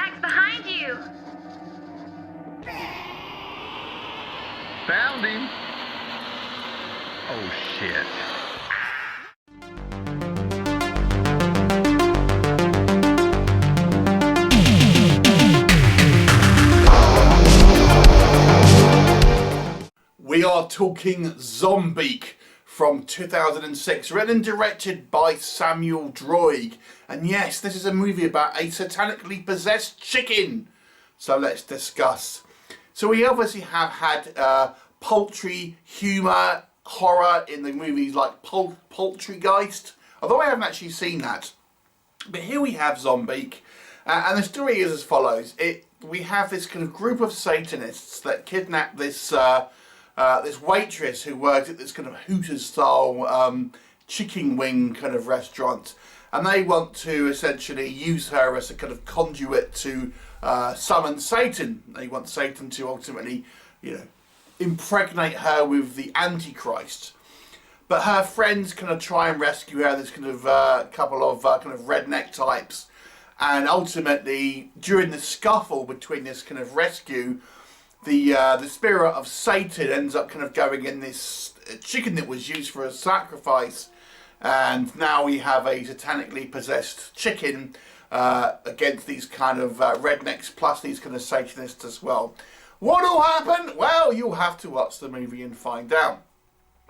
tracks behind you. Found him. Oh shit. We are talking Zombeak from 2006, written and directed by Samuel Droig. And yes, this is a movie about a satanically possessed chicken. So let's discuss. So we obviously have had poultry, humour, horror in the movies like Poultrygeist, although I haven't actually seen that. But here we have Zombeak, and the story is as follows. We have this kind of group of Satanists that kidnap this this waitress who works at this kind of Hooters style chicken wing kind of restaurant, and they want to essentially use her as a kind of conduit to summon Satan. They want Satan to ultimately, impregnate her with the Antichrist. But her friends kind of try and rescue her. There's kind of couple of kind of redneck types, and ultimately during the scuffle between this kind of rescue, the spirit of Satan ends up kind of going in this chicken that was used for a sacrifice, and now we have a satanically possessed chicken against these kind of rednecks plus these kind of Satanists as well. What'll happen? Well, you'll have to watch the movie and find out.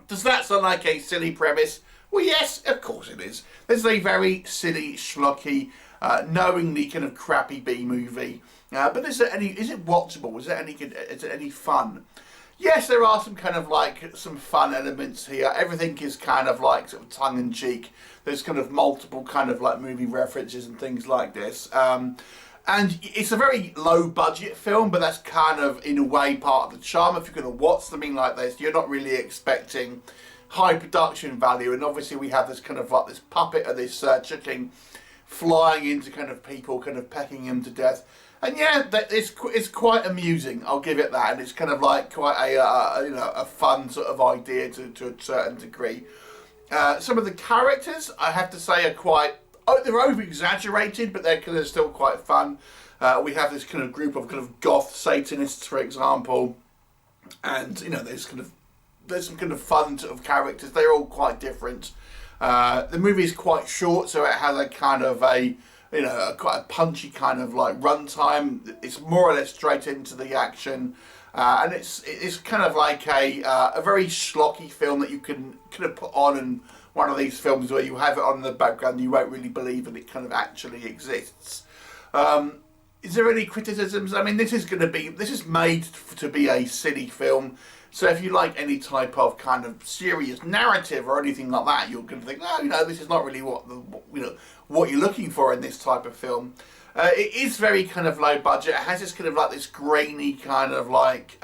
Does that sound like a silly premise? Well, yes, of course it is. This is a very silly, schlocky, knowingly kind of crappy B movie. But is it watchable? Is it any fun? Yes, there are some kind of like some fun elements here. Everything is kind of like sort of tongue in cheek. There's kind of multiple kind of like movie references and things like this. And it's a very low budget film, but that's kind of in a way part of the charm. If you're going to watch something like this, you're not really expecting high production value. And obviously we have this kind of like this puppet of this chicken flying into kind of people, kind of pecking him to death. And yeah, it's quite amusing. I'll give it that, and it's kind of like quite a fun sort of idea to a certain degree. Some of the characters, I have to say, are quite they're over exaggerated, but they're kind of still quite fun. We have this kind of group of kind of goth Satanists, for example, and there's some kind of fun sort of characters. They're all quite different. The movie is quite short, so it has a kind of quite a punchy kind of like runtime. It's more or less straight into the action, and it's kind of like a very schlocky film that you can kind of put on in one of these films where you have it on in the background and you won't really believe that it kind of actually exists. Is there any criticisms? I mean, this is made to be a silly film. So if you like any type of kind of serious narrative or anything like that, you're going to think, this is not really what you're looking for in this type of film. It is very kind of low budget. It has this kind of like this grainy kind of like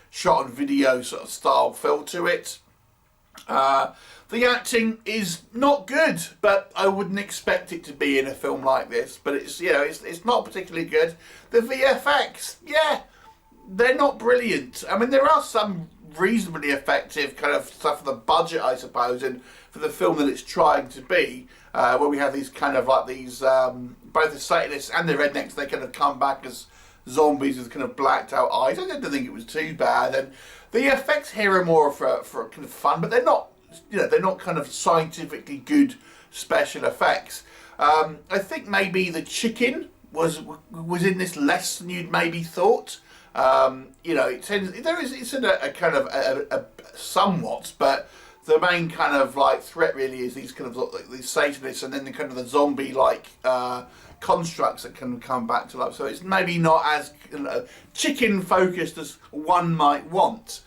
shot on video sort of style feel to it. The acting is not good, but I wouldn't expect it to be in a film like this. But it's not particularly good. The VFX, they're not brilliant. I mean, there are some reasonably effective kind of stuff for the budget, I suppose, and for the film that it's trying to be, where we have these kind of like these, both the Satanists and the rednecks, they kind of come back as zombies with kind of blacked out eyes. I didn't think it was too bad, and the effects here are more for kind of fun, but they're not, they're not kind of scientifically good special effects. I think maybe the chicken was in this less than you'd maybe thought. It's in a kind of a somewhat, but the main kind of like threat really is these kind of like these Satanists, and then the kind of the zombie like constructs that can come back to life. So it's maybe not as chicken focused as one might want.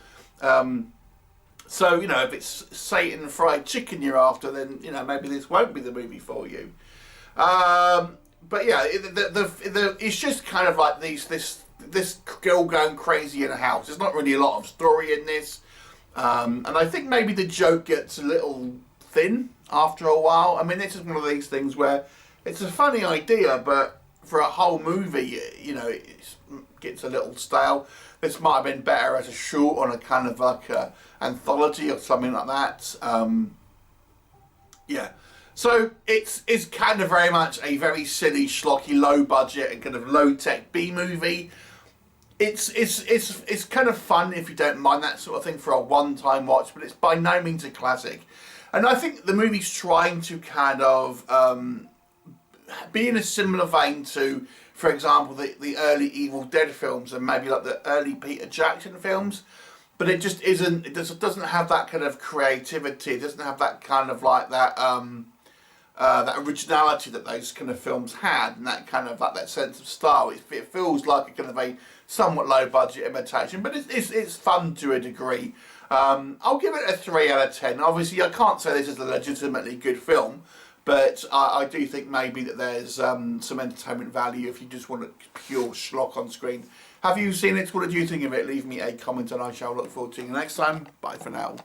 So if it's Satan fried chicken you're after, then maybe this won't be the movie for you. But yeah, it's just kind of like this girl going crazy in a house. There's not really a lot of story in this, and I think maybe the joke gets a little thin after a while. I mean, this is one of these things where it's a funny idea, but for a whole movie, it gets a little stale. This might have been better as a short on a kind of like a anthology or something like that. So it's kind of very much a very silly, schlocky, low budget and kind of low tech B movie. It's kind of fun if you don't mind that sort of thing for a one-time watch, but it's by no means a classic. And I think the movie's trying to kind of be in a similar vein to, for example, the early Evil Dead films and maybe like the early Peter Jackson films. But it just isn't. It doesn't have that kind of creativity. It doesn't have that kind of like that originality that those kind of films had, and that kind of like that sense of style. It feels like a kind of a somewhat low budget imitation, but it's fun to a degree. I'll give it a 3 out of 10. Obviously, I can't say this is a legitimately good film, but I do think maybe that there's some entertainment value if you just want a pure schlock on screen. Have you seen it? What did you think of it? Leave me a comment and I shall look forward to you next time. Bye for now.